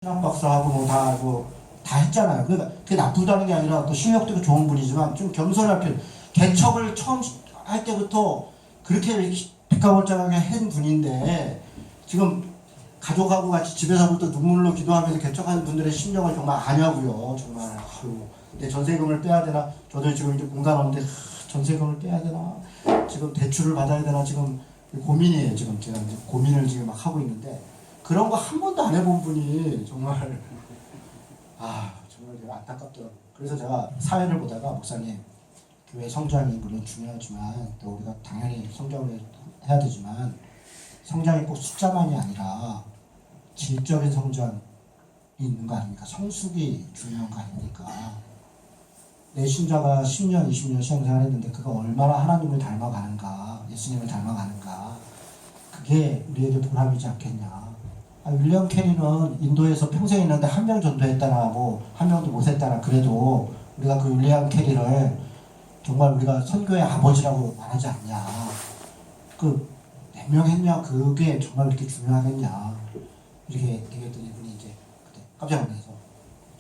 신학 박사하고 다 했잖아요. 그러니까 그게 나쁘다는 게 아니라 또 실력도 좋은 분이지만 좀 겸손할 필요. 개척을 처음 할 때부터 그렇게 빗가벌짝하게 한 분인데 지금 가족하고 같이 집에서부터 눈물로 기도하면서 개척하는 분들의 심정을 정말 아냐고요. 정말 내 전세금을 빼야 되나? 저도 지금 이제 공간 오는데 전세금을 빼야 되나? 지금 대출을 받아야 되나? 지금 고민이에요. 지금 제가 이제 고민을 지금 막 하고 있는데. 그런 거 한 번도 안 해본 분이 정말 정말 제가 안타깝더라고요. 그래서 제가 사회를 보다가 목사님 교회 성장이 물론 중요하지만 또 우리가 당연히 성장을 해야 되지만 성장이 꼭 숫자만이 아니라 질적인 성장이 있는 거 아닙니까? 성숙이 중요한 거 아닙니까? 내 신자가 10년, 20년 신앙생활 했는데 그가 얼마나 하나님을 닮아가는가, 예수님을 닮아가는가, 그게 우리에게 보람이지 않겠냐. 윌리엄 캐리는 인도에서 평생 있는데 한 명 전도했다나 한 명도 못 했다나 그래도 우리가 그 윌리엄 캐리를 정말 우리가 선교의 아버지라고 말하지 않냐. 몇 명 했냐, 그게 정말 그렇게 중요하겠냐. 이렇게 얘기했더니 이분이 이제 그때 깜짝 놀라서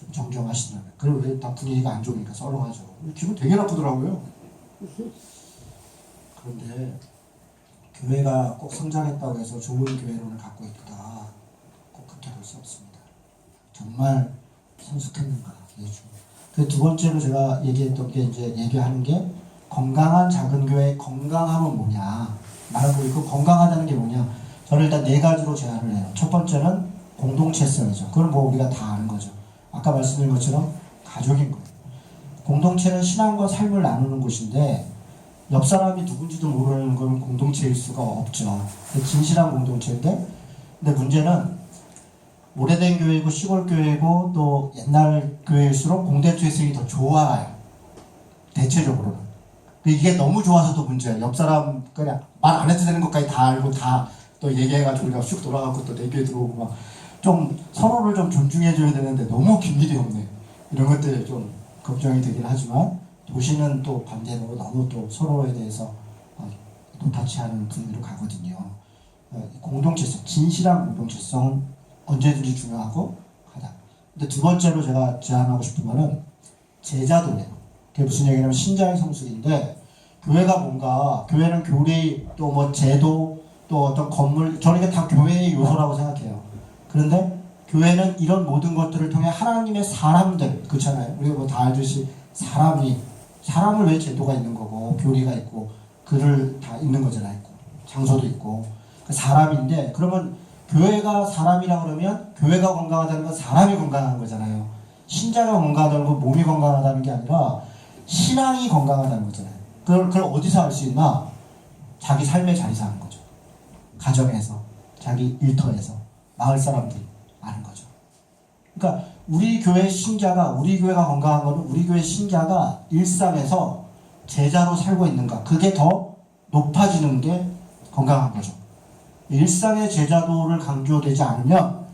좀 정정하시더라고요. 그리고 왜 다 분위기가 안 좋으니까 썰어가지고 기분 되게 나쁘더라고요. 그런데 교회가 꼭 성장했다고 해서 좋은 교회론을 갖고 있다. 그렇게 볼 수 없습니다. 정말 성숙했는가. 그 두 번째로 제가 얘기했던 게 이제 얘기하는 게 건강한 작은 교회의 건강함은 뭐냐. 말하고 그 건강하다는 게 뭐냐. 저는 일단 네 가지로 제안을 해요. 첫 번째는 공동체성이죠. 그건 뭐 우리가 다 아는 거죠. 아까 말씀드린 것처럼 가족인 거예요. 공동체는 신앙과 삶을 나누는 곳인데 옆 사람이 누군지도 모르는 건 공동체일 수가 없죠. 진실한 공동체인데 근데 문제는 오래된 교회고 시골 교회고 또 옛날 교회일수록 공동체성이 더 좋아요. 대체적으로는. 이게 너무 좋아서도 문제예요. 옆 사람 그냥 말 안 해도 되는 것까지 다 알고 다 또 얘기해가지고 우리가 쑥 돌아가고 또 내 교회 들어오고 막 좀 서로를 좀 존중해줘야 되는데 너무 긴 일이 없네. 이런 것들이 좀 걱정이 되긴 하지만 도시는 또 반대로 너무 또 서로에 대해서 노타치하는 분위기로 가거든요. 공동체성, 진실한 공동체성은 언제든지 중요하고 하다. 근데 두 번째로 제가 제안하고 싶은 거는 제자도예요. 그게 무슨 얘기냐면 신자의 성숙인데 교회는 교리 또 뭐 제도 또 어떤 건물 저는 이게 다 교회의 요소라고 생각해요. 그런데 교회는 이런 모든 것들을 통해 하나님의 사람들 그렇잖아요. 우리가 뭐 다 알듯이 사람을 왜 제도가 있는 거고 교리가 있고 글을 다 있는 거잖아요. 장소도 있고 사람인데 그러면 교회가 사람이라 그러면 교회가 건강하다는 건 사람이 건강한 거잖아요. 신자가 건강하다는 건 몸이 건강하다는 게 아니라 신앙이 건강하다는 거잖아요. 그걸 어디서 알 수 있나? 자기 삶의 자리에서 하는 거죠. 가정에서, 자기 일터에서, 마을 사람들이 아는 거죠. 그러니까 우리 교회가 건강한 거는 우리 교회 신자가 일상에서 제자로 살고 있는가. 그게 더 높아지는 게 건강한 거죠. 일상의 제자도를 강조되지 않으면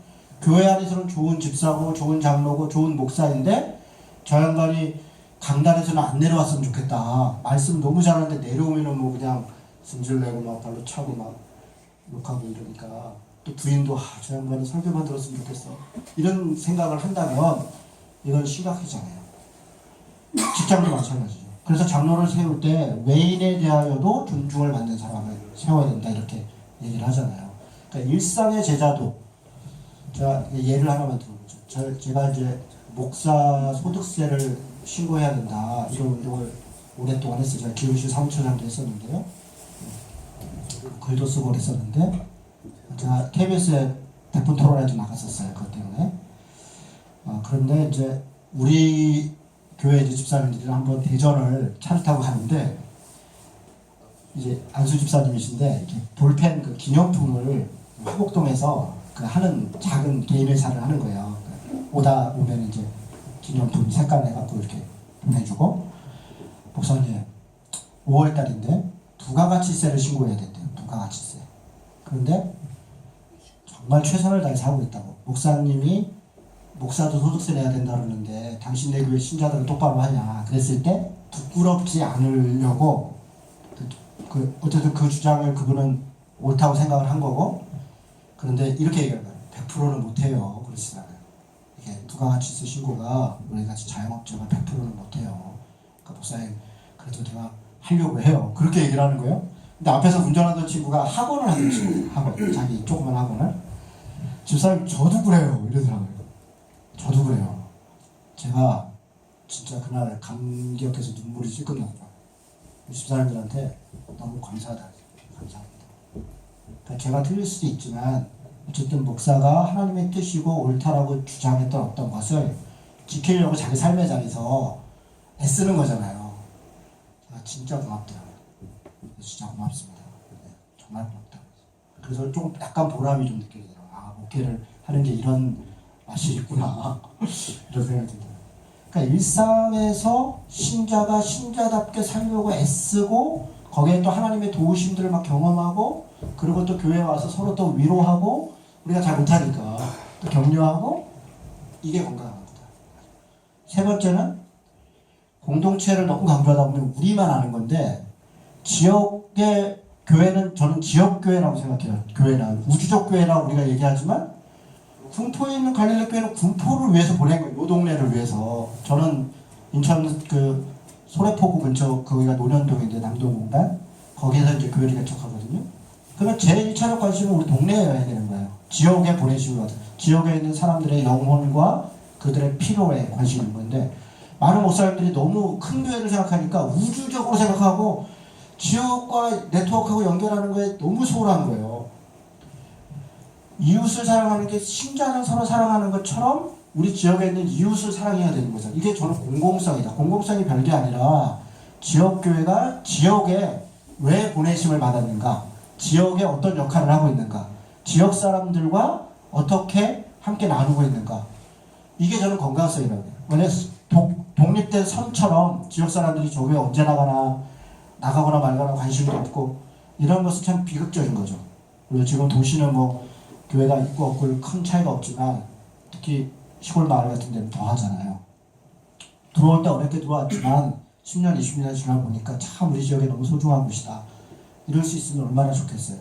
교회 안에서는 좋은 집사고 좋은 장로고 좋은 목사인데 저 양반이 강단에서는 안 내려왔으면 좋겠다. 말씀 너무 잘하는데 내려오면은 뭐 그냥 승질내고 막 발로 차고 막 욕하고 이러니까 또 부인도 저 양반이 설교만 들었으면 좋겠어. 이런 생각을 한다면 이건 심각하잖아요. 직장도 마찬가지죠. 그래서 장로를 세울 때 외인에 대하여도 존중을 받는 사람을 세워야 된다 이렇게 얘기를 하잖아요. 그러니까 일상의 제자도 제가 예를 하나만 들어보죠. 제가 이제 목사 소득세를 신고해야 된다 이런 운동을 오랫동안 했어요. 제가 기후시 사무처장도 했었는데요. 글도 쓰고 그랬었는데 제가 KBS에 대표 토론회도 나갔었어요. 그것 때문에. 그런데 이제 우리 교회 이제 집사님들이 한번 대전을 차를 타고 가는데 이제 안수 집사님이신데 이렇게 볼펜 그 기념품을 화곡동에서 그 하는 작은 개인 회사를 하는 거예요. 오다 보면 이제 기념품 색깔 내갖고 이렇게 보내주고 목사님 5월달인데 부가가치세를 신고해야 된대요. 부가가치세. 그런데 정말 최선을 다해서 하고 있다고. 목사님이 목사도 소득세 내야 된다 그러는데 당신네 교회 신자들은 똑바로 하냐. 그랬을 때 부끄럽지 않으려고 어쨌든 그 주장을 그분은 옳다고 생각을 한 거고 그런데 이렇게 얘기하는 거예요. 100%는 못해요. 그러시잖아요. 부가가치세 신고가 우리같이 자영업자가 100%는 못해요. 그러니까 목사님 그래도 내가 하려고 해요. 그렇게 얘기를 하는 거예요. 근데 앞에서 운전하던 친구가 학원을 하는 친구, 학원, 자기 조그만 학원을. 집사님 저도 그래요 이러더라고요. 저도 그래요. 제가 진짜 그날 감격해서 눈물이 찔끔 나더라고요. 집사님들한테 너무 감사하다. 감사합니다. 그러니까 제가 틀릴 수도 있지만 어쨌든 목사가 하나님의 뜻이고 옳다라고 주장했던 어떤 것을 지키려고 자기 삶의 자리에서 애쓰는 거잖아요. 제가 진짜 고맙더라고요. 진짜 고맙습니다. 네, 정말 고맙다. 그래서 조금 약간 보람이 좀 느껴지더라고요. 아, 목회를 하는 게 이런 맛이 있구나. 이런 생각이 들더라고요. 그러니까 일상에서 신자가 신자답게 살려고 애쓰고 거기에 또 하나님의 도우심들을 막 경험하고 그리고 또 교회에 와서 서로 또 위로하고 우리가 잘 못하니까 또 격려하고 이게 건강한 겁니다. 세 번째는 공동체를 너무 강조하다 보면 우리만 아는 건데 지역의 교회는 저는 지역교회라고 생각해요. 교회는 우주적 교회라고 우리가 얘기하지만 군포에 있는 갈릴리 교회는 군포를 위해서 보낸 거예요. 요 동네를 위해서. 저는 인천 그 소래포구 근처 거기가 논현동인데 남동공단 거기에서 이제 교회를 개척하거든요. 그러면 제 1차적 관심은 우리 동네에 해야 되는 거예요. 지역에 보내시고 지역에 있는 사람들의 영혼과 그들의 필요에 관심이 있는 건데 많은 목사님들이 너무 큰 교회를 생각하니까 우주적으로 생각하고 지역과 네트워크하고 연결하는 거에 너무 소홀한 거예요. 이웃을 사랑하는 게 신자를 서로 사랑하는 것처럼 우리 지역에 있는 이웃을 사랑해야 되는 거죠. 이게 저는 공공성이다. 공공성이 별게 아니라 지역교회가 지역에 왜 보내심을 받았는가, 지역에 어떤 역할을 하고 있는가, 지역 사람들과 어떻게 함께 나누고 있는가, 이게 저는 건강성이라고 해요. 왜냐면 독립된 섬처럼 지역 사람들이 저 교회 언제 나가거나 말거나 관심도 없고 이런 것은 참 비극적인 거죠. 그리고 지금 도시는 뭐 교회가 있고 없고 큰 차이가 없지만 특히 시골 마을 같은 데는 더 하잖아요. 들어올 때 어렵게 들어왔지만 10년, 20년 지나 보니까 참 우리 지역에 너무 소중한 곳이다. 이럴 수 있으면 얼마나 좋겠어요.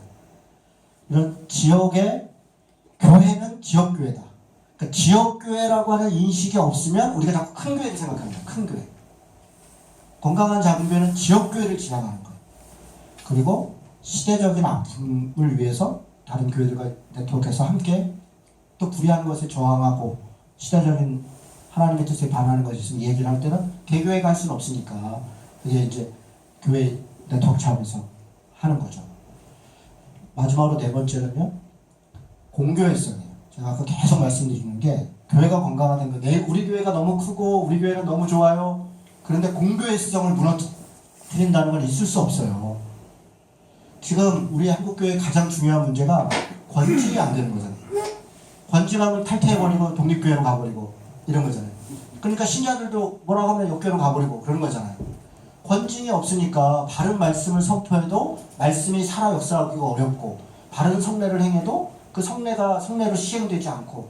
이런 지역의 교회는 지역교회다. 그러니까 지역교회라고 하는 인식이 없으면 우리가 자꾸 큰 교회를 생각합니다. 큰 교회. 건강한 작은 교회는 지역교회를 지향하는 거예요. 그리고 시대적인 아픔을 위해서 다른 교회들과 네트워크에서 함께 또 불의한 것에 저항하고 시대적인 하나님의 뜻에 반하는 것이 있으면 얘기를 할 때는 개교회가 할 수는 없으니까 그게 이제 교회 네트워크 차원에서 하는 거죠. 마지막으로 네 번째는요, 공교회성이에요. 제가 아까 계속 말씀드리는 게 교회가 건강하다는 거, 우리 교회가 너무 크고 우리 교회는 너무 좋아요. 그런데 공교회성을 무너뜨린다는 건 있을 수 없어요. 지금 우리 한국교회의 가장 중요한 문제가 권징이 안 되는 거잖아요. 권징하면 탈퇴해버리고 독립교회로 가버리고 이런 거잖아요. 그러니까 신자들도 뭐라고 하면 역교회로 가버리고 그런 거잖아요. 권징이 없으니까 바른 말씀을 선포해도 말씀이 살아 역사하기가 어렵고 바른 성례를 행해도 그 성례로 시행되지 않고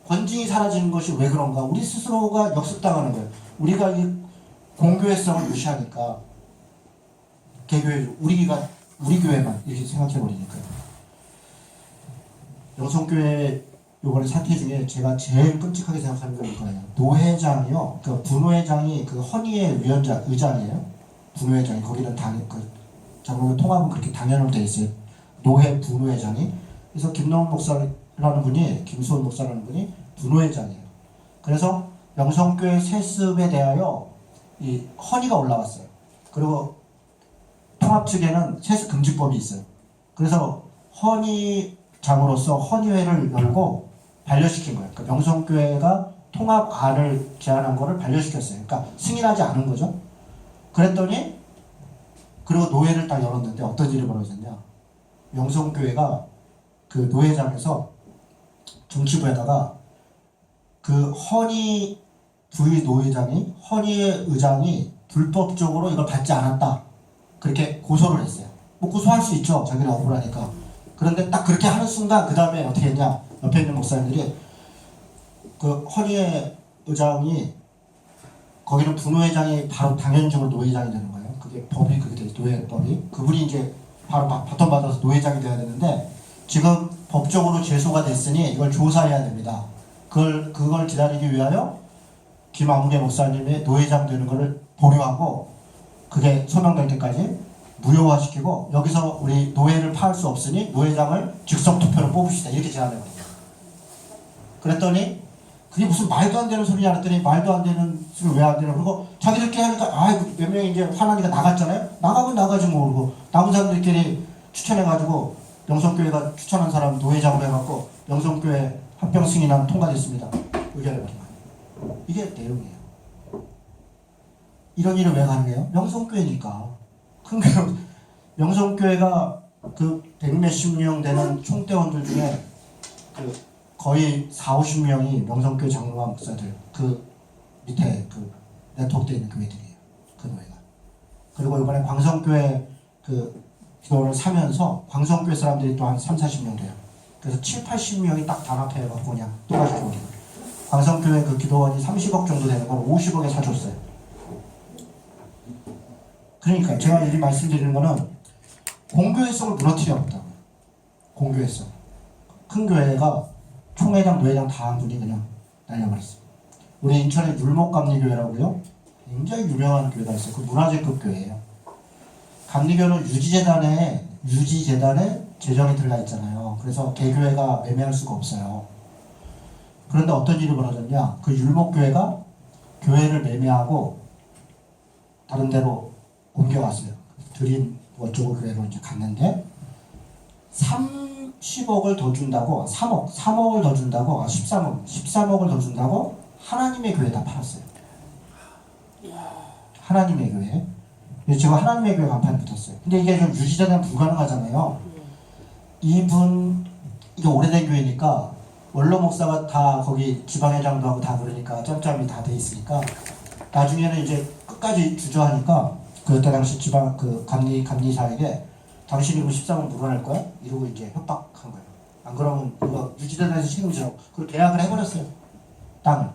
권징이 사라지는 것이 왜 그런가? 우리 스스로가 역습당하는 거예요. 우리가 이 공교회성을 무시하니까 개교회, 우리 교회만 이렇게 생각해버리니까요. 영성교회 요번에 사태 중에 제가 제일 끔찍하게 생각하는 건 이거예요. 노회장이요. 그 분회장이 그 헌의의 의장이에요. 분회장이 거기는 통합은 그렇게 당연으로 돼 있어요. 노회 분회장이. 그래서 김수원 목사라는 분이 분회장이에요. 그래서 영성교회 세습에 대하여 이 헌의가 올라왔어요. 그리고 통합 측에는 세습 금지법이 있어요. 그래서 헌의장으로서 헌의회를 열고 반려시킨 거예요. 그러니까 명성교회가 통합안을 제안한 거를 반려시켰어요. 그러니까 승인하지 않은 거죠. 그랬더니 그리고 노회를 딱 열었는데 어떤 일이 벌어졌냐. 명성교회가 그 노회장에서 정치부에다가 그 헌의 부의 노회장이 헌의의 의장이 불법적으로 이걸 받지 않았다. 그렇게 고소를 했어요. 뭐 고소할 수 있죠. 자기가 억울하니까. 그런데 딱 그렇게 하는 순간 그 다음에 어떻게 했냐. 옆에 있는 목사님들이 그 헌의의 의장이 거기는 분회장이 바로 당연적으로 노회장이 되는 거예요. 그게 법이 그렇게 돼 있어요. 노회법이. 그분이 이제 바로 바톤 받아서 노회장이 돼야 되는데 지금 법적으로 제소가 됐으니 이걸 조사해야 됩니다. 그걸 기다리기 위하여 김아무개 목사님이 노회장 되는 것을 보류하고 그게 소명될 때까지 무효화시키고 여기서 우리 노회를 파할 수 없으니 노회장을 즉석 투표로 뽑읍시다 이렇게 제안해버립니다. 그랬더니 그게 무슨 말도 안 되는 소리냐 그랬더니 말도 안 되는 소리 왜 안 되나 그러고 자기들끼리 하니까 몇 명이 이제 화나니까 나갔잖아요. 나가면 나가지 뭐 그러고 남은 사람들끼리 추천해가지고 명성교회가 추천한 사람 노회장으로 해갖고 명성교회 합병 승인안 통과됐습니다. 의견을 받으면 이게 내용이에요. 이런 일은 왜 가능해요? 명성교회니까. 큰 교회, 명성교회가 그 100몇십 명 되는 총대원들 중에 그 거의 40~50명이 명성교회 장로와 목사들 그 밑에 그 네트워크되어 있는 교회들이에요. 그 노예가. 그리고 이번에 광성교회 그 기도원을 사면서 광성교회 사람들이 또 한 30~40명 돼요. 그래서 70~80명이 딱 단합해갖고 그냥 또다시 교원이에요. 광성교회 그 기도원이 30억 정도 되는 걸 50억에 사줬어요. 그러니까 제가 이 말씀드리는 거는 공교회성을 무너뜨려 없다고요. 공교회성. 큰 교회가 총회장, 노회장 다 한 분이 그냥 날려버렸어요. 우리 인천에 율목감리교회라고요. 굉장히 유명한 교회가 있어요. 그 문화재급 교회예요. 감리교는 유지재단에 재정이 들어가 있잖아요. 그래서 개교회가 매매할 수가 없어요. 그런데 어떤 일이 벌어졌냐? 그 율목교회가 교회를 매매하고 다른 데로 옮겨갔어요. 드림 어쩌고 교회로 이제 갔는데 30억을 더 준다고 3억을 더 준다고 13억을 더 준다고 하나님의 교회에다 팔았어요. 하나님의 교회. 지금 하나님의 교회 간판에 붙었어요. 근데 이게 좀 유지되면 불가능하잖아요. 이게 오래된 교회니까 원로 목사가 다 거기 지방회장도 하고 다 그러니까 짬짬이 다 돼 있으니까 나중에는 이제 끝까지 주저하니까 그때 당시 지방 그 감리사에게 당신이 그 13억 물어낼 거야? 이러고 이제 협박한 거예요. 안 그러면 이거 유지재단에서 책임지라고. 그리고 계약을 해버렸어요. 땅을.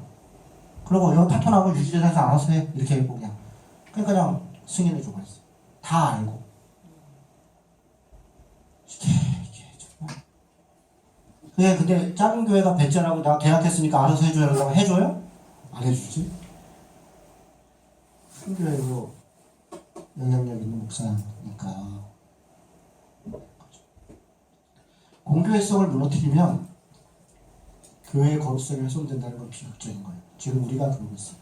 그리고 여기 파토나고 유지재단에서 알아서 해. 이렇게 했고 그냥. 그냥 승인을 줘버렸어요. 다 알고. 이게 정말. 그게 근데 작은 교회가 배째라고 나 계약했으니까 알아서 해줘야 한다고 해줘요? 안 해주지. 큰 교회로 영향력 있는 목사니까. 공교회성을 무너뜨리면 교회의 거룩성이 훼손된다는 건 비극적인 거예요. 지금 우리가 그러고 있어요.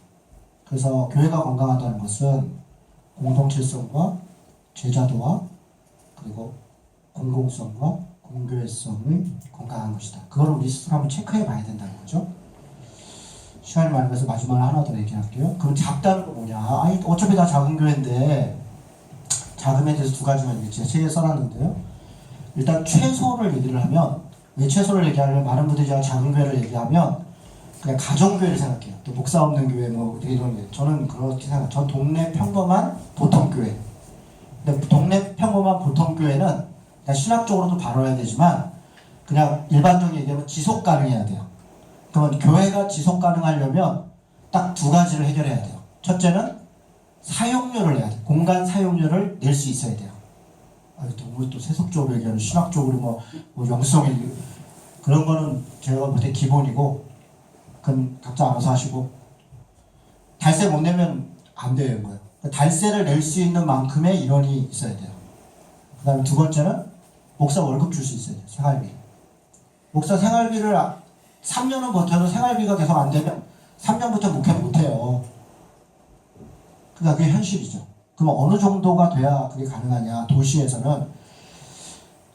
그래서 교회가 건강하다는 것은 공동체성과 제자도와 그리고 공공성과 공교회성을 건강한 것이다. 그걸 우리 스스로 한번 체크해 봐야 된다는 거죠. 시간이 많이 가서 마지막으로 하나 더 얘기할게요. 그럼 작다는 거 뭐냐? 아니 어차피 다 작은 교회인데 자금에 대해서 두 가지만 제가 책에 써놨는데요. 일단 최소를 얘기를 하면 왜 최소를 얘기하려면 많은 분들이 제가 작은 교회를 얘기하면 그냥 가정교회를 생각해요. 또 목사 없는 교회 뭐 이런 게 저는 그렇게 생각해요. 전 동네 평범한 보통교회. 근데 동네 평범한 보통교회는 그냥 신학적으로도 바라야 되지만 그냥 일반적인 얘기하면 지속 가능해야 돼요. 그러면 교회가 지속 가능하려면 딱 두 가지를 해결해야 돼요. 첫째는 사용료를 내야 돼요. 공간 사용료를 낼 수 있어야 돼요. 너무 또 세속적으로 얘기하는 신학적으로 뭐 영성이 그런 거는 제가 볼 때 기본이고 그건 각자 알아서 하시고 달세 못 내면 안 되는 거예요. 달세를 낼 수 있는 만큼의 인원이 있어야 돼요. 그 다음에 두 번째는 목사 월급 줄 수 있어야 돼요. 생활비. 목사 생활비를 3년은 버텨도 생활비가 계속 안 되면 3년부터 목회 못해요. 그러니까 그게 현실이죠. 그럼 어느 정도가 돼야 그게 가능하냐. 도시에서는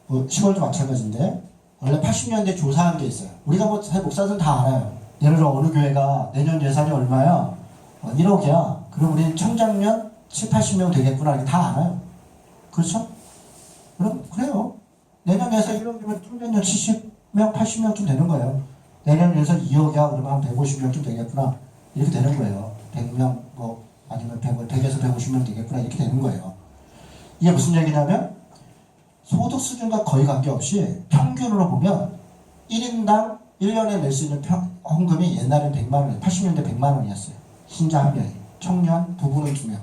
뭐 시골도 마찬가지인데 원래 80년대 조사한 게 있어요. 우리가 뭐 목사들 다 알아요. 예를 들어 어느 교회가 내년 예산이 얼마야? 1억이야. 그럼 우리 청장년 70~80명 되겠구나. 이렇게 다 알아요. 그렇죠? 그럼 그래요. 내년 예산 1억이면 청장년 70명, 80명쯤 되는 거예요. 내년 예산 2억이야. 그러면 한 150명쯤 되겠구나. 이렇게 되는 거예요. 100명 뭐 아니면 100에서 150명 되겠구나 이렇게 되는 거예요. 이게 무슨 얘기냐면 소득 수준과 거의 관계없이 평균으로 보면 1인당 1년에 낼 수 있는 헌금이 옛날엔 100만 원, 80년대 100만 원이었어요. 신자 한 명이. 청년 부부는 2명.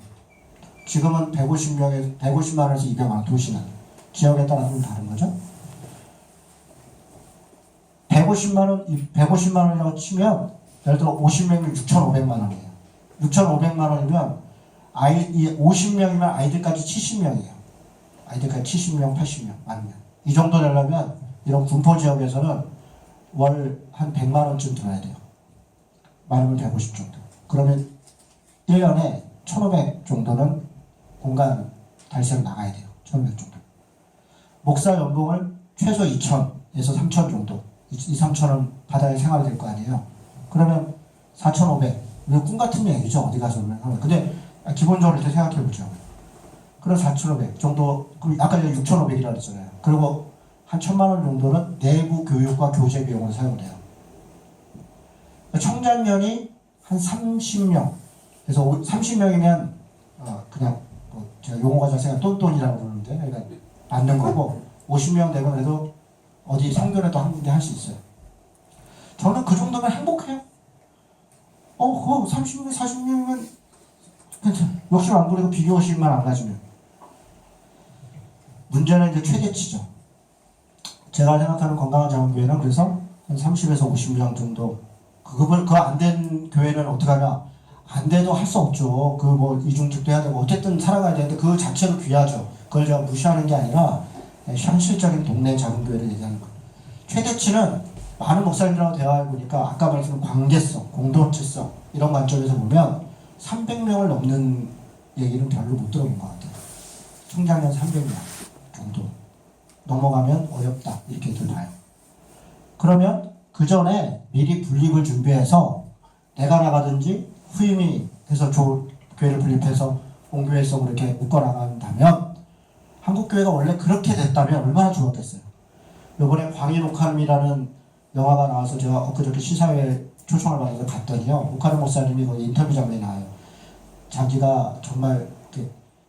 지금은 150만 원에서 200만 원, 도시는. 지역에 따라서 좀 다른 거죠. 150만 원, 150만 원이라고 치면 예를 들어 50명이면 6,500만 원이에요. 6,500만 원이면 이 50명이면 아이들까지 70명이에요. 아이들까지 70명, 80명, 만명. 이 정도 되려면 이런 군포 지역에서는 월 한 100만 원쯤 들어야 돼요. 많으면 150 정도. 그러면 1년에 1,500 정도는 공간 달세로 나가야 돼요. 1,500 정도. 목사 연봉을 최소 2,000에서 3,000 정도. 2,3,000원 받아야 생활이 될 거 아니에요. 그러면 4,500. 이거 꿈 같은 얘기죠. 어디 가서. 근데 기본적으로 이렇게 생각해 보죠. 그럼 4,500 정도, 아까 제가 6,500이라고 했잖아요. 그리고 한 1,000만 원 정도는 내부 교육과 교재 비용으로 사용돼요. 청장년이 한 30명. 그래서 30명이면 그냥 제가 용어가 잘 생각 똔똔이라고 부르는데 그러니까 맞는 거고 50명 되면 그래도 어디 성교라도 한 군데 할 수 있어요. 저는 그 정도면 행복해요. 그거 30명, 40명이면 괜찮아요. 욕심 안 부리고 비교심만 안 가지면. 문제는 이제 최대치죠. 제가 생각하는 건강한 자원교회는 그래서 한 30에서 50명 정도. 그거 안 된 교회는 어떡하냐? 안 돼도 할 수 없죠. 그 뭐 이중직도 해야 되고 어쨌든 살아가야 되는데 그 자체로 귀하죠. 그걸 제가 무시하는 게 아니라 현실적인 동네 작은 교회를 얘기하는 거예요. 최대치는 많은 목사님들하고 대화해 보니까 아까 말씀드린 관계성, 공동체성 이런 관점에서 보면 300명을 넘는 얘기는 별로 못 들어본 것 같아요. 총장년 300명 정도 넘어가면 어렵다 이렇게들 봐요. 그러면 그 전에 미리 분립을 준비해서 내가 나가든지 후임이 해서 교회를 분립해서 본교회성으로 이렇게 묶어나간다면 한국교회가 원래 그렇게 됐다면 얼마나 좋았겠어요. 이번에 광인 오카름이라는 영화가 나와서 제가 엊그저께 시사회에 초청을 받아서 갔더니요. 오카름 목사님이 거기 인터뷰 장면이 나와요. 자기가 정말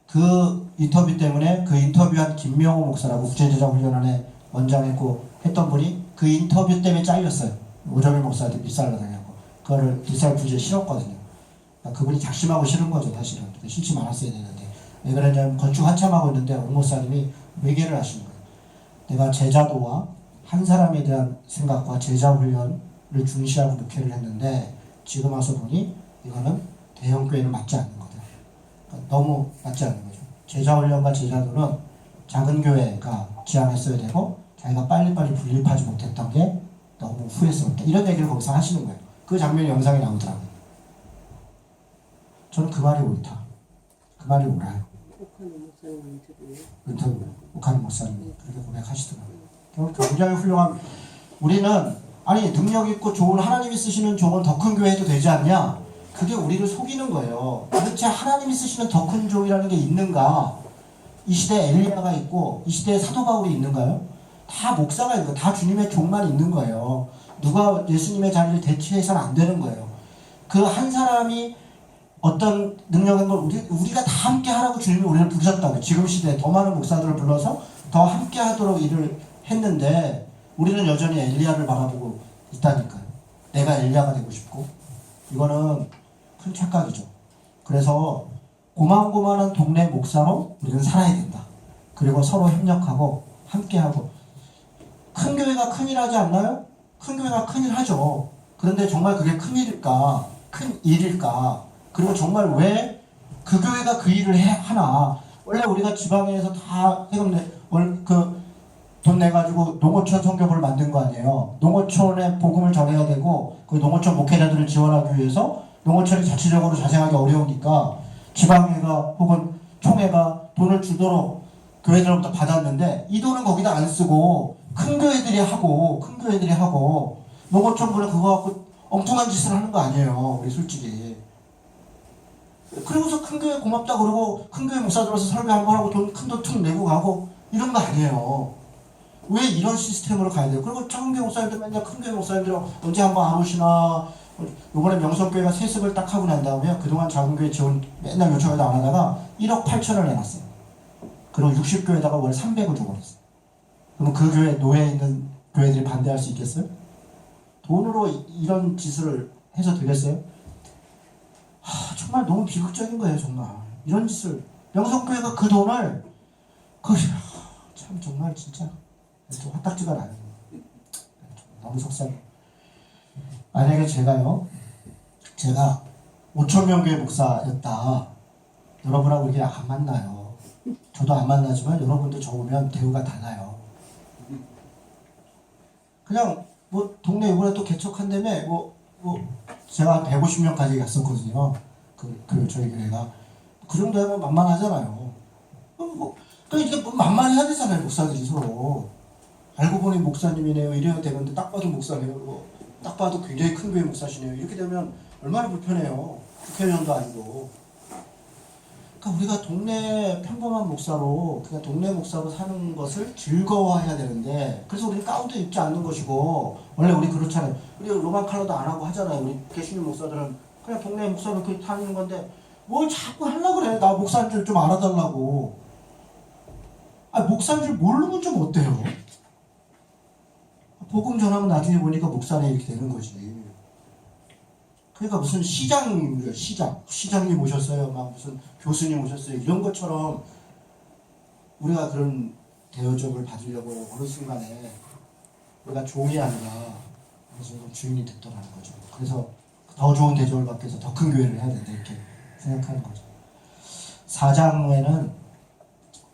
그 인터뷰 때문에 그 인터뷰한 김명호 목사라고 구체제자 훈련원에 원장했고 했던 분이 그 인터뷰 때문에 잘렸어요. 오정일 목사한테 빗살러 다냐고. 그거를 디사이플즈에 실었거든요. 그러니까 그분이 작심하고 싫은 거죠, 사실은. 싫지 말았어야 되는데. 왜 그러냐면 건축 한참 하고 있는데 오 목사님이 외계를 하시는 거예요. 내가 제자도와 한 사람에 대한 생각과 제자 훈련을 중시하고 목회를 했는데 지금 와서 보니 이거는 대형교회는 맞지 않는 거다. 그러니까 너무 맞지 않는 거죠. 제자 훈련과 제자도는 작은 교회가 지향했어야 되고 자기가 빨리빨리 분립하지 못했던 게 너무 후회스럽다. 이런 얘기를 거기서 하시는 거예요. 그 장면이 영상에 나오더라고요. 저는 그 말이 옳다. 그 말이 옳아요. 인터뷰 옥하는 목사님이 그렇게 고백하시더라고요. 굉장히 훌륭한. 우리는 아니 능력 있고 좋은 하나님이 쓰시는 종은 더 큰 교회 해도 되지 않냐? 그게 우리를 속이는 거예요. 도대체 하나님이 쓰시는 더 큰 종이라는 게 있는가? 이 시대에 엘리야가 있고 이 시대에 사도 바울이 있는가요? 다 목사가 있고 다 주님의 종만 있는 거예요. 누가 예수님의 자리를 대체해서는 안 되는 거예요. 그 한 사람이 어떤 능력인 걸 우리가 다 함께 하라고 주님이 우리를 부르셨다고요. 지금 시대에 더 많은 목사들을 불러서 더 함께 하도록 일을 했는데 우리는 여전히 엘리야를 바라보고 있다니까요. 내가 엘리야가 되고 싶고. 이거는 큰 착각이죠. 그래서 고만고만한 동네 목사로 우리는 살아야 된다. 그리고 서로 협력하고 함께하고. 큰 교회가 큰일하지 않나요? 큰 교회가 큰일하죠. 그런데 정말 그게 큰일일까? 큰 일일까? 그리고 정말 왜 그 교회가 그 일을 하나? 원래 우리가 지방에서 다 세금 돈 내가지고 농어촌 선교부를 만든 거 아니에요. 농어촌에 복음을 전해야 되고 그 농어촌 목회자들을 지원하기 위해서 농어촌이 자체적으로 자생하기 어려우니까 지방회가 혹은 총회가 돈을 주도록 교회들로부터 받았는데 이 돈은 거기다 안 쓰고 큰 교회들이 하고 농어촌부는 그거 갖고 엉뚱한 짓을 하는 거 아니에요. 우리 솔직히. 그리고서 큰 교회 고맙다 그러고 큰 교회 목사 들어서 설교 한번 하고 큰 돈 툭 내고 가고 이런 거 아니에요. 왜 이런 시스템으로 가야 돼요? 그리고 작은 교회 목사님들 맨날 큰 교회 목사님들 언제 한번 안 오시나. 요번에 명성교회가 세습을 딱 하고 난 다음에 그동안 작은 교회 지원 맨날 요청해도 안 하다가 1억 8천을 내놨어요. 그리고 60교회에다가 월 300을 주고 그랬어요. 그럼 그 교회 노예에 있는 교회들이 반대할 수 있겠어요? 돈으로 이런 짓을 해서 되겠어요? 정말 너무 비극적인 거예요. 정말 이런 짓을 명성교회가 그 돈을 참 정말 진짜 좀 화딱지가 나요. 너무 속상해. 만약에 제가 5,000명교회 목사였다. 여러분하고 이게 안 만나요. 저도 안 만나지만 여러분도 저 보면 대우가 달라요. 그냥 뭐 동네 이번에 또 개척한다며 뭐 제가 한 150명까지 갔었거든요. 저희 교회가 그 정도 하면 만만하잖아요. 그러니까 이게 만만해야 되잖아요. 목사들이 서로 알고 보니 목사님이네요. 이래야 되는데 딱 봐도 목사네요. 딱 봐도 굉장히 큰 교회 목사시네요. 이렇게 되면 얼마나 불편해요. 국회의원도 아니고. 그러니까 우리가 동네 평범한 목사로 그냥 동네 목사로 사는 것을 즐거워해야 되는데 그래서 우리는 가운도 입지 않는 것이고 원래 우리 그렇잖아요. 우리 로만 컬러도 안 하고 하잖아요. 우리 개신교 목사들은 그냥 동네 목사로 그렇게 타는 건데 뭘 자꾸 하려고 그래. 나 목사인 줄 좀 알아달라고. 목사인 줄 모르면 좀 어때요? 복음 전하면 나중에 보니까 목사네 이렇게 되는 거지. 그러니까 무슨 시장님 오셨어요. 막 무슨 교수님 오셨어요. 이런 것처럼 우리가 그런 대우적을 받으려고 어느 순간에 우리가 종이 아니라 어느 순간 주인이 됐더라는 거죠. 그래서 더 좋은 대접을 받기 위해서 더 큰 교회를 해야 된다 이렇게 생각하는 거죠. 4장에는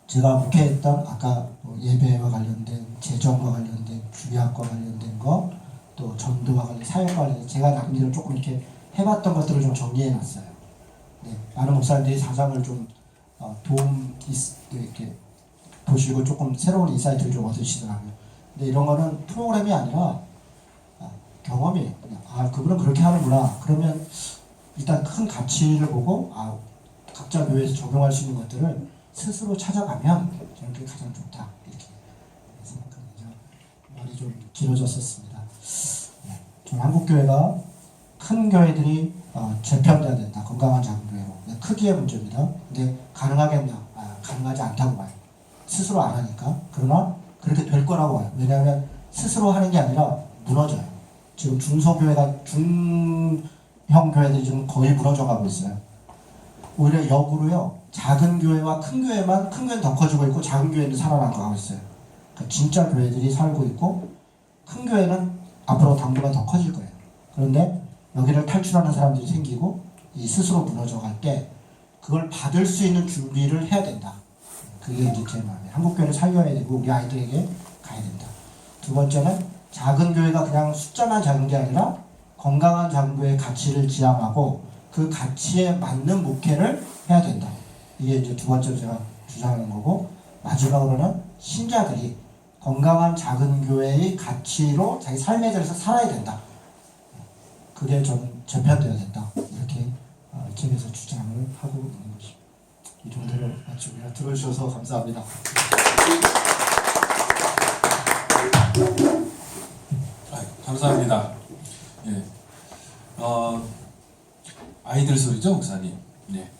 제가 목회했던 아까 예배와 관련된 재정과 관련된 주의학과 관련된 거 또 전도와 관련 사역과 관련된 제가 나름대로 조금 이렇게 해봤던 것들을 좀 정리해놨어요. 네, 많은 목사님들이 4장을 좀 도움 이렇게 보시고 조금 새로운 인사이트를 좀 얻으시더라고요. 근데 이런 거는 프로그램이 아니라 경험이에요. 그냥 그분은 그렇게 하는구나. 그러면 일단 큰 가치를 보고 각자 교회에서 적용할 수 있는 것들을 스스로 찾아가면 저는 그게 가장 좋다 이렇게 생각합니다. 말이 좀 길어졌었습니다. 네, 좀 한국교회가 큰 교회들이 재편돼야 된다. 건강한 작은 교회로. 크기의 문제입니다. 근데 가능하겠냐? 가능하지 않다고 봐요. 스스로 안 하니까. 그러나 그렇게 될 거라고 봐요. 왜냐하면 스스로 하는 게 아니라 무너져요. 지금 중형 교회들이 지금 거의 무너져가고 있어요. 오히려 역으로요. 작은 교회와 큰 교회만 큰 교회는 더 커지고 있고 작은 교회는 살아남고 있어요. 그러니까 진짜 교회들이 살고 있고 큰 교회는 앞으로 당분간 더 커질 거예요. 그런데 여기를 탈출하는 사람들이 생기고 이 스스로 무너져갈 때 그걸 받을 수 있는 준비를 해야 된다. 그게 이제 제 마음이에요. 한국교회를 살려야 되고 우리 아이들에게 가야 된다. 두 번째는 작은 교회가 그냥 숫자만 작은 게 아니라 건강한 작은 교회의 가치를 지향하고 그 가치에 맞는 목회를 해야 된다. 이게 이제 두 번째로 제가 주장하는 거고 마지막으로는 신자들이 건강한 작은 교회의 가치로 자기 삶의 자리에서 살아야 된다. 그게 저는 재편되어야 된다. 이렇게 이 책에서 주장을 하고 있는 것입니다. 이 정도로 마치고요. 들어주셔서 감사합니다. 감사합니다. 예. 아이들 소리죠, 목사님? 네.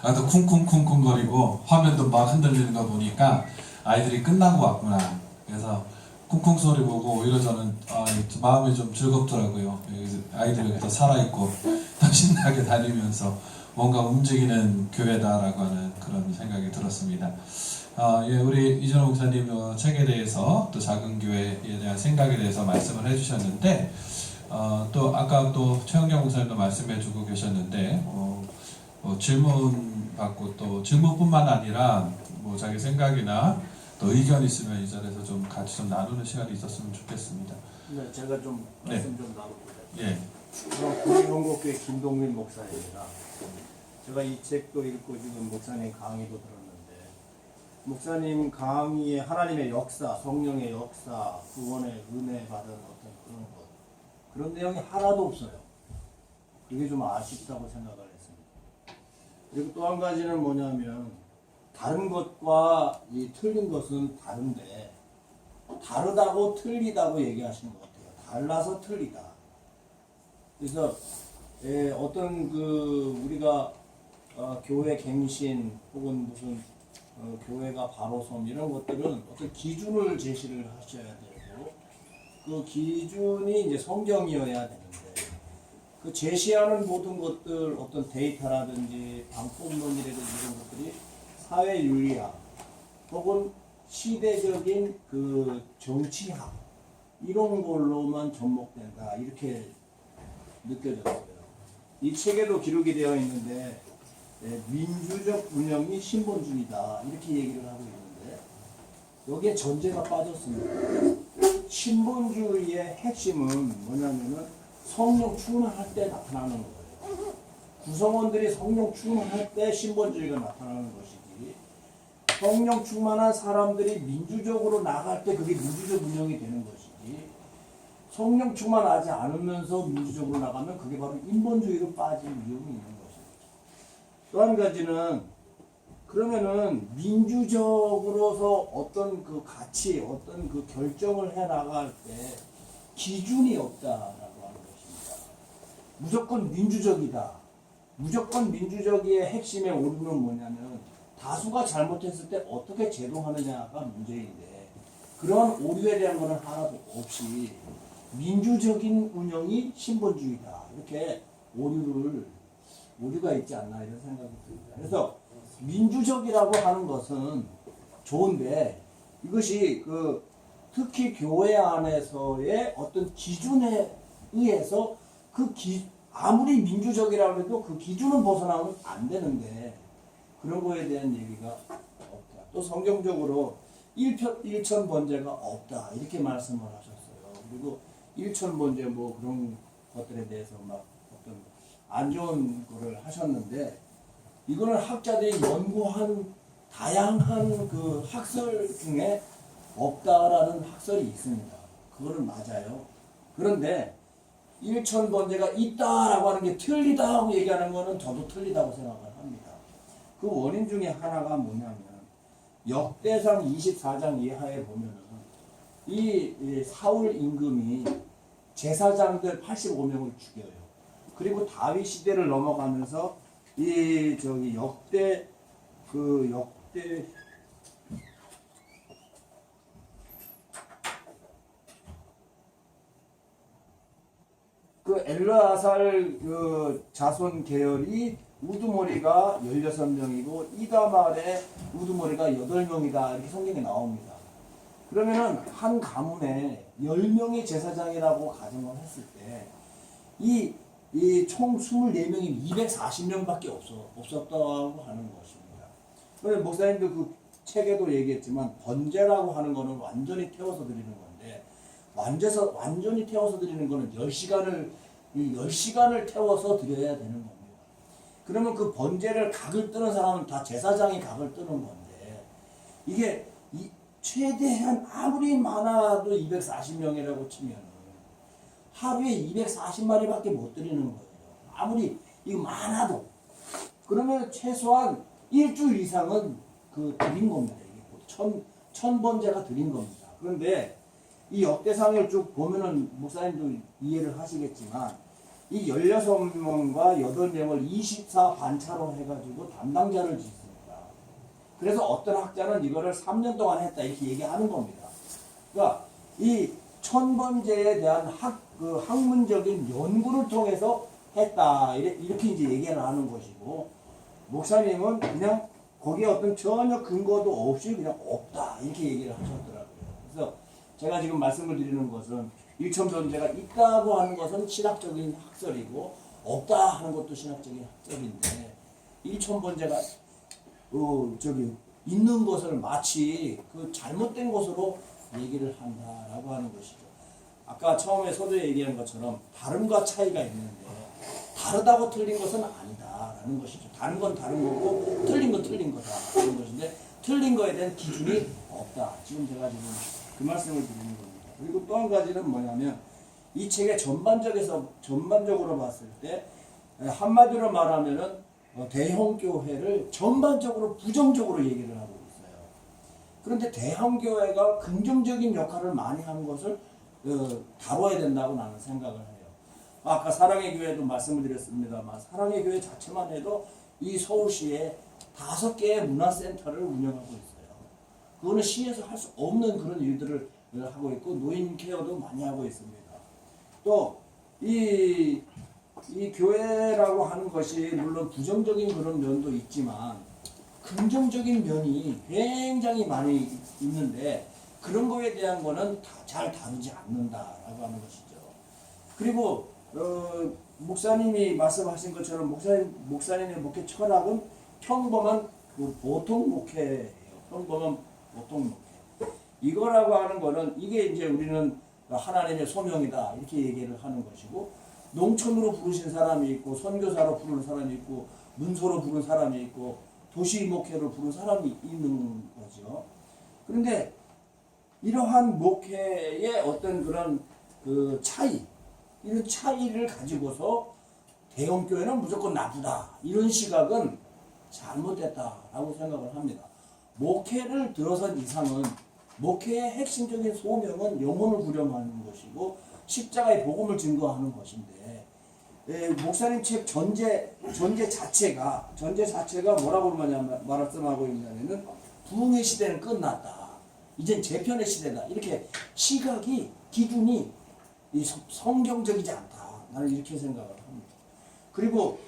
또 쿵쿵쿵쿵 거리고 화면도 막 흔들리는 거 보니까 아이들이 끝나고 왔구나. 그래서 쿵쿵 소리 보고 오히려 저는 마음이 좀 즐겁더라고요. 아이들이 더 살아있고 더 신나게 다니면서 뭔가 움직이는 교회다라고 하는 그런 생각이 들었습니다. 예, 우리 이준호 목사님 책에 대해서 또 작은 교회에 대한 생각에 대해서 말씀을 해주셨는데 또 아까 또 최영경 목사님도 말씀해주고 계셨는데 질문 받고 또 질문뿐만 아니라 뭐 자기 생각이나 또 의견 있으면 이 자리에서 좀 같이 좀 나누는 시간이 있었으면 좋겠습니다. 네, 제가 좀 말씀 좀 나눠볼게요. 예. 구리원곡교회 김동민 목사입니다. 제가 이 책도 읽고 지금 목사님 강의도 들었는데 목사님 강의에 하나님의 역사, 성령의 역사, 구원의 은혜 받은 어떤 그런 내용이 하나도 없어요. 이게 좀 아쉽다고 생각을 했습니다. 그리고 또 한 가지는 뭐냐면 다른 것과 이 틀린 것은 다른데 다르다고 틀리다고 얘기하시는 것 같아요. 달라서 틀리다. 그래서 어떤 우리가 교회 갱신 혹은 무슨 교회가 바로섬 이런 것들은 어떤 기준을 제시를 하셔야 되고 그 기준이 이제 성경이어야 되는데 그 제시하는 모든 것들 어떤 데이터라든지 방법론이라든지 이런 것들이 사회윤리학 혹은 시대적인 그 정치학 이런 걸로만 접목된다 이렇게 느껴졌어요. 이 책에도 기록이 되어 있는데 민주적 운영이 신본주의다 이렇게 얘기를 하고 있는데 여기에 전제가 빠졌습니다. 신본주의의 핵심은 뭐냐면은 성령 충만할 때 나타나는 거예요. 구성원들이 성령 충만할 때 신본주의가 나타나는 것이지 성령 충만한 사람들이 민주적으로 나갈 때 그게 민주적 운영이 되는 것이지 성령 충만하지 않으면서 민주적으로 나가면 그게 바로 인본주의로 빠질 위험이 있는 것입니다. 또 한 가지는 그러면은 민주적으로서 어떤 그 가치, 어떤 그 결정을 해 나갈 때 기준이 없다라고 하는 것입니다. 무조건 민주적이다. 무조건 민주적의 핵심의 오류는 뭐냐면 다수가 잘못했을 때 어떻게 제동하느냐가 문제인데 그러한 오류에 대한 것은 하나도 없이 민주적인 운영이 신본주의다. 이렇게 오류가 있지 않나 이런 생각이 듭니다. 그래서 민주적이라고 하는 것은 좋은데 이것이 그 특히 교회 안에서의 어떤 기준에 의해서 아무리 민주적이라고 해도 그 기준은 벗어나면 안 되는데 그런 거에 대한 얘기가 없다. 또 성경적으로 일천번제가 없다 이렇게 말씀을 하셨어요. 그리고 일천번제 뭐 그런 것들에 대해서 막 어떤 안 좋은 거를 하셨는데 이거는 학자들이 연구한 다양한 그 학설 중에 없다라는 학설이 있습니다. 그거는 맞아요. 그런데 일천번제가 있다라고 하는 게 틀리다고 얘기하는 거는 저도 틀리다고 생각을 합니다. 그 원인 중에 하나가 뭐냐면 역대상 24장 이하에 보면은 이 사울 임금이 제사장들 85명을 죽여요. 그리고 다윗 시대를 넘어가면서 이 저기 역대 엘르아살 그 자손 계열이 우두머리가 16명이고 이다말의 우두머리가 8명이다 이렇게 성경에 나옵니다. 그러면은 한 가문에 10명이 제사장이라고 가정을 했을 때 이 총 24명이 240명밖에 없었다고 하는 것입니다. 그런데 목사님도 그 책에도 얘기했지만 번제라고 하는 거는 완전히 태워서 드리는 건데 완전히 태워서 드리는 거는 10시간을 태워서 드려야 되는 겁니다. 그러면 그 번제를 각을 뜨는 사람은 다 제사장이 각을 뜨는 건데 이게 최대한 아무리 많아도 240명이라고 치면 하루에 240마리밖에 못 드리는 거예요. 아무리 이거 많아도 그러면 최소한 일주일 이상은 그 드린 겁니다. 이게 천번제가 드린 겁니다. 그런데 이 역대상을 쭉 보면은 목사님도 이해를 하시겠지만 이 16명과 8명을 24반차로 해가지고 담당자를 짓습니다. 그래서 어떤 학자는 이거를 3년 동안 했다 이렇게 얘기하는 겁니다. 그러니까 이 천번제에 대한 학문적인 연구를 통해서 했다 이렇게 이제 얘기를 하는 것이고 목사님은 그냥 거기에 어떤 전혀 근거도 없이 그냥 없다 이렇게 얘기를 하셨더라고요. 그래서 제가 지금 말씀을 드리는 것은 일천번제가 있다고 하는 것은 신학적인 학설이고 없다 하는 것도 신학적인 학설인데 일천번제가 있는 것을 마치 그 잘못된 것으로 얘기를 한다라고 하는 것이죠. 아까 처음에 서두에 얘기한 것처럼 다름과 차이가 있는데 다르다고 틀린 것은 아니다라는 것이죠. 다른 건 다른 거고 틀린 건 틀린 거다 라는 것인데 틀린 거에 대한 기준이 없다. 지금 제가 그 말씀을 드리는 겁니다. 그리고 또 한 가지는 뭐냐면 이 책의 전반적으로 봤을 때 한마디로 말하면은 대형교회를 전반적으로 부정적으로 얘기를 하고 있어요. 그런데 대형교회가 긍정적인 역할을 많이 하는 것을 다뤄야 된다고 나는 생각을 해요. 아까 사랑의 교회도 말씀을 드렸습니다만 사랑의 교회 자체만 해도 이 서울시에 5개의 문화센터를 운영하고 있어요. 그거는 시에서 할 수 없는 그런 일들을 하고 있고 노인 케어도 많이 하고 있습니다. 또 이 교회라고 하는 것이 물론 부정적인 그런 면도 있지만 긍정적인 면이 굉장히 많이 있는데 그런 거에 대한 거는 잘 다루지 않는다라고 하는 것이죠. 그리고 목사님이 말씀하신 것처럼 목사님의 목회 철학은 평범한 그 보통 목회예요. 평범한 보통 목회. 이거라고 하는 거는 이게 이제 우리는 하나님의 소명이다 이렇게 얘기를 하는 것이고, 농촌으로 부르신 사람이 있고 선교사로 부르는 사람이 있고 문소로 부르는 사람이 있고 도시 목회로 부르는 사람이 있는 거죠. 그런데 이러한 목회의 어떤 그런 그 차이, 이런 차이를 가지고서 대형교회는 무조건 나쁘다 이런 시각은 잘못됐다라고 생각을 합니다. 목회를 들어선 이상은 목회의 핵심적인 소명은 영혼을 구령하는 것이고 십자가의 복음을 증거하는 것인데, 목사님 책 전제 자체가 뭐라고 말씀하고 있냐면은 부흥의 시대는 끝났다. 이젠 재편의 시대다. 이렇게 시각이 기준이 성경적이지 않다. 나는 이렇게 생각을 합니다. 그리고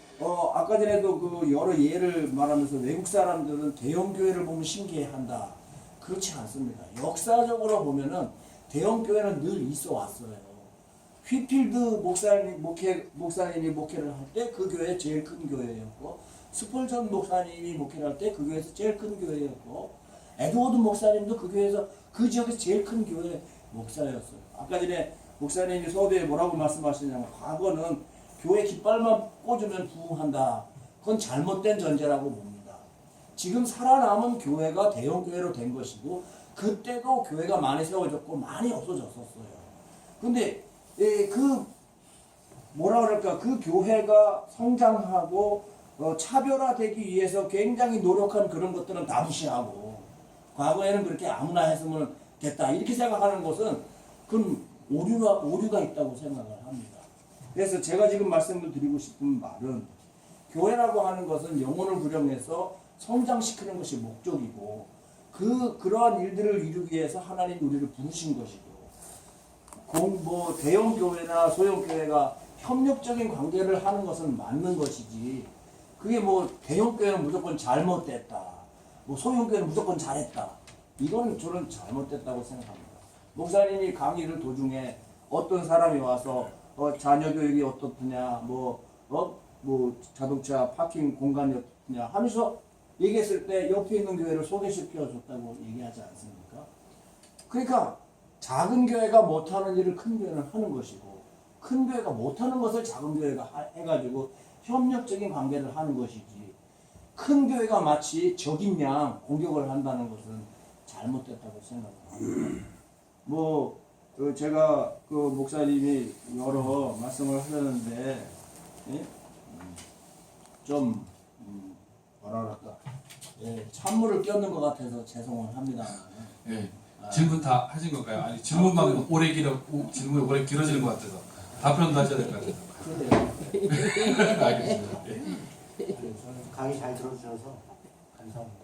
아까 전에도 그 여러 예를 말하면서 외국 사람들은 대형 교회를 보면 신기해한다. 그렇지 않습니다. 역사적으로 보면은 대형 교회는 늘 있어 왔어요. 휘필드 목사님이 목회를 할 때 그 교회 제일 큰 교회였고, 스펄전 목사님이 목회를 할 때 그 교회에서 제일 큰 교회였고, 에드워드 목사님도 그 교회에서 그 지역에서 제일 큰 교회 목사였어요. 아까 전에 목사님이 수업에 뭐라고 말씀하시냐면, 과거는 교회 깃발만 꽂으면 부흥한다. 그건 잘못된 전제라고 봅니다. 지금 살아남은 교회가 대형 교회로 된 것이고, 그때도 교회가 많이 세워졌고 많이 없어졌었어요. 근데 그 교회가 성장하고 차별화되기 위해서 굉장히 노력한 그런 것들은 다 무시하고, 과거에는 그렇게 아무나 했으면 됐다 이렇게 생각하는 것은 그건 오류가 있다고 생각을 합니다. 그래서 제가 지금 말씀을 드리고 싶은 말은, 교회라고 하는 것은 영혼을 구령해서 성장시키는 것이 목적이고, 그러한 일들을 이루기 위해서 하나님 우리를 부르신 것이고, 대형 교회나 소형 교회가 협력적인 관계를 하는 것은 맞는 것이지, 그게 대형 교회는 무조건 잘못됐다, 소형 교회는 무조건 잘했다, 이건 저는 잘못됐다고 생각합니다. 목사님이 강의를 도중에 어떤 사람이 와서 자녀 교육이 어떻느냐, 자동차 파킹 공간이 어떻느냐 하면서 얘기했을 때 옆에 있는 교회를 소개시켜 줬다고 얘기하지 않습니까? 그러니까 작은 교회가 못하는 일을 큰 교회는 하는 것이고, 큰 교회가 못하는 것을 작은 교회가 해가지고 협력적인 관계를 하는 것이지, 큰 교회가 마치 적인 양 공격을 한다는 것은 잘못됐다고 생각합니다. 제가 그 목사님이 여러 말씀을 하셨는데, 좀 찬물을 끼얹는 것 같아서 죄송을 합니다. 예. 질문 다 하신 건가요? 아니 질문만 질문이 오래 길어지는 것 같아서 답변도 하셔야 될 것 같아서. 그래요. 알겠습니다. 예. 저는 강의 잘 들어주셔서 감사합니다.